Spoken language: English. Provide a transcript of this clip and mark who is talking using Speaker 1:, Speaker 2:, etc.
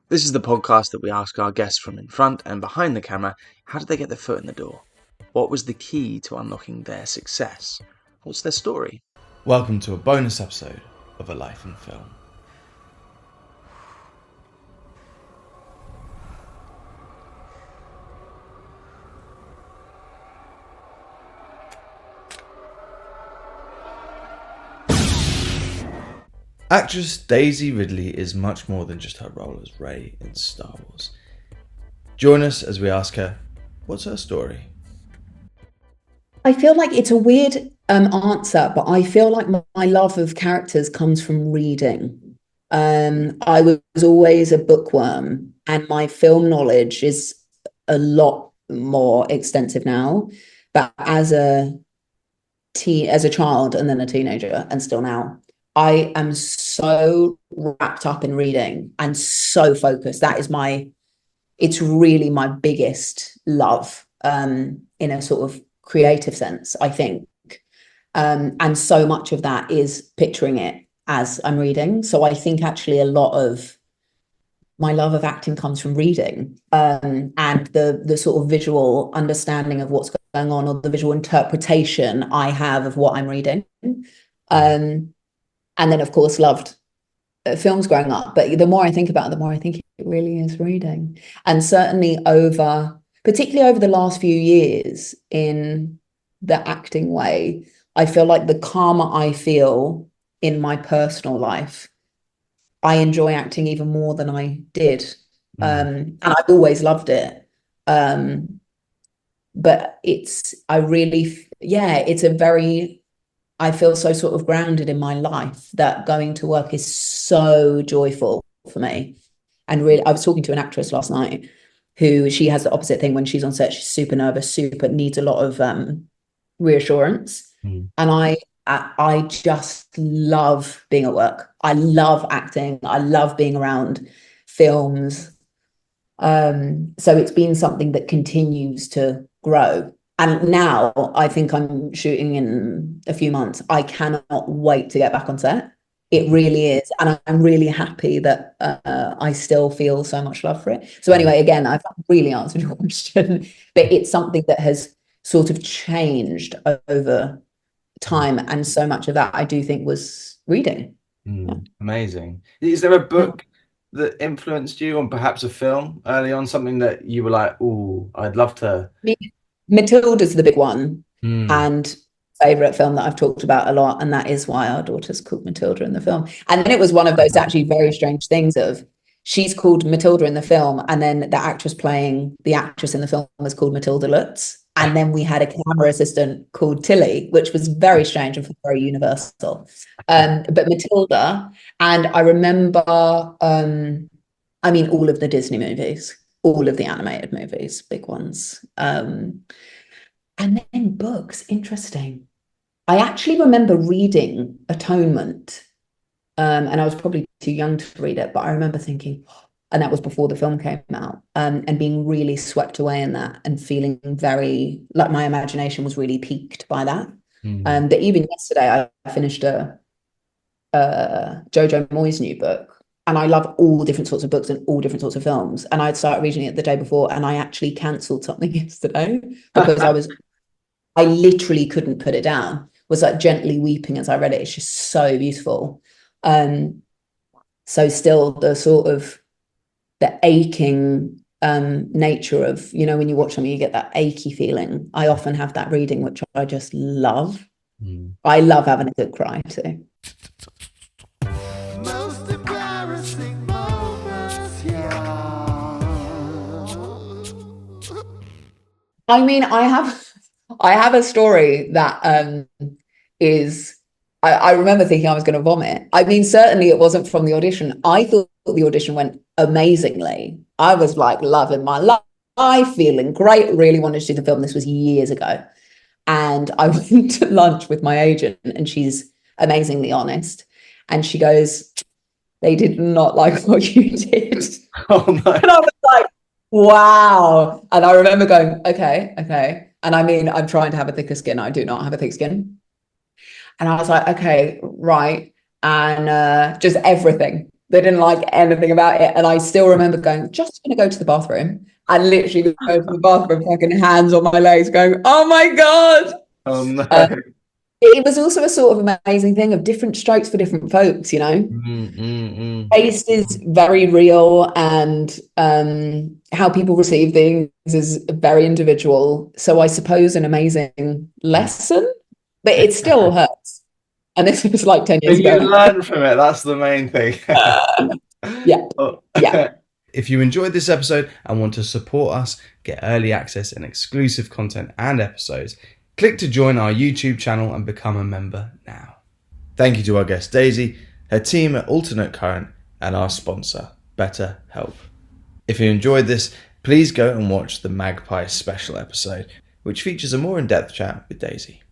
Speaker 1: This is the podcast that we ask our guests from in front and behind the camera, how did they get their foot in the door? What was the key to unlocking their success? What's their story?
Speaker 2: Welcome to a bonus episode of A Life in Film. Actress Daisy Ridley is much more than just her role as Rey in Star Wars. Join us as we ask her, what's her story?
Speaker 3: I feel like it's a weird answer, but I feel like my love of characters comes from reading. I was always a bookworm, and my film knowledge is a lot more extensive now. But as a child and then a teenager and still now, I am so wrapped up in reading and so focused. It's really my biggest love in a sort of creative sense, I think. And so much of that is picturing it as I'm reading. So I think actually a lot of my love of acting comes from reading, and the sort of visual understanding of what's going on, or the visual interpretation I have of what I'm reading. And then, of course, loved films growing up. But the more I think about it, the more I think it really is reading. And certainly particularly over the last few years in the acting way, I feel like the calmer I feel in my personal life, I enjoy acting even more than I did. And I've always loved it. But I feel so sort of grounded in my life that going to work is so joyful for me. And really, I was talking to an actress last night who, she has the opposite thing. When she's on set, she's super nervous, needs a lot of reassurance. And I just love being at work. I love acting. I love being around films. So it's been something that continues to grow. And now I think I'm shooting in a few months. I cannot wait to get back on set. It really is. And I'm really happy that I still feel so much love for it. So anyway, again, I've not really answered your question, but it's something that has sort of changed over time. And so much of that I do think was reading.
Speaker 2: Amazing. Is there a book that influenced you, on perhaps a film early on, something that you were like, oh, I'd love to...
Speaker 3: Matilda's the big one, and favorite film that I've talked about a lot, and that is why our daughter's called Matilda in the film. And then it was one of those actually very strange things of, she's called Matilda in the film, and then the actress playing the actress in the film was called Matilda Lutz, and then we had a camera assistant called Tilly, which was very strange and very universal. But Matilda, and I remember, all of the Disney movies, all of the animated movies, big ones. And then books, interesting. I actually remember reading Atonement, and I was probably too young to read it, but I remember thinking, and that was before the film came out, and being really swept away in that and feeling very, like my imagination was really piqued by that. But even yesterday, I finished a Jojo Moyes new book. And I love all different sorts of books and all different sorts of films. And I'd started reading it the day before, and I actually cancelled something yesterday because I literally couldn't put it down. Was like gently weeping as I read it. It's just so beautiful. So still the sort of the aching nature of, when you watch something, you get that achy feeling. I often have that reading, which I just love. I love having a good cry too. I have a story that I remember thinking I was going to vomit. Certainly it wasn't from the audition. I thought the audition went amazingly. I was like loving my life, feeling great, really wanted to do the film. This was years ago. And I went to lunch with my agent, and she's amazingly honest. And she goes, "They did not like what you did."
Speaker 2: Oh no.
Speaker 3: And I was like, wow. And I remember going, okay. And I'm trying to have a thicker skin. I do not have a thick skin. And I was like, okay, right. And just everything. They didn't like anything about it. And I still remember going, just going to go to the bathroom. And literally go to the bathroom, fucking hands on my legs, going, oh my God.
Speaker 2: Oh no.
Speaker 3: It was also a sort of amazing thing of different strokes for different folks, you know. Taste is very real, and how people receive things is very individual. So I suppose an amazing lesson, but it still hurts. And this was like 10 years
Speaker 2: But
Speaker 3: ago.
Speaker 2: you learn from it. That's the main thing.
Speaker 3: Yeah. Yeah.
Speaker 2: If you enjoyed this episode and want to support us, get early access and exclusive content and episodes, click to join our YouTube channel and become a member now. Thank you to our guest Daisy, her team at Alternate Current, and our sponsor, BetterHelp. If you enjoyed this, please go and watch the Magpie Special episode, which features a more in-depth chat with Daisy.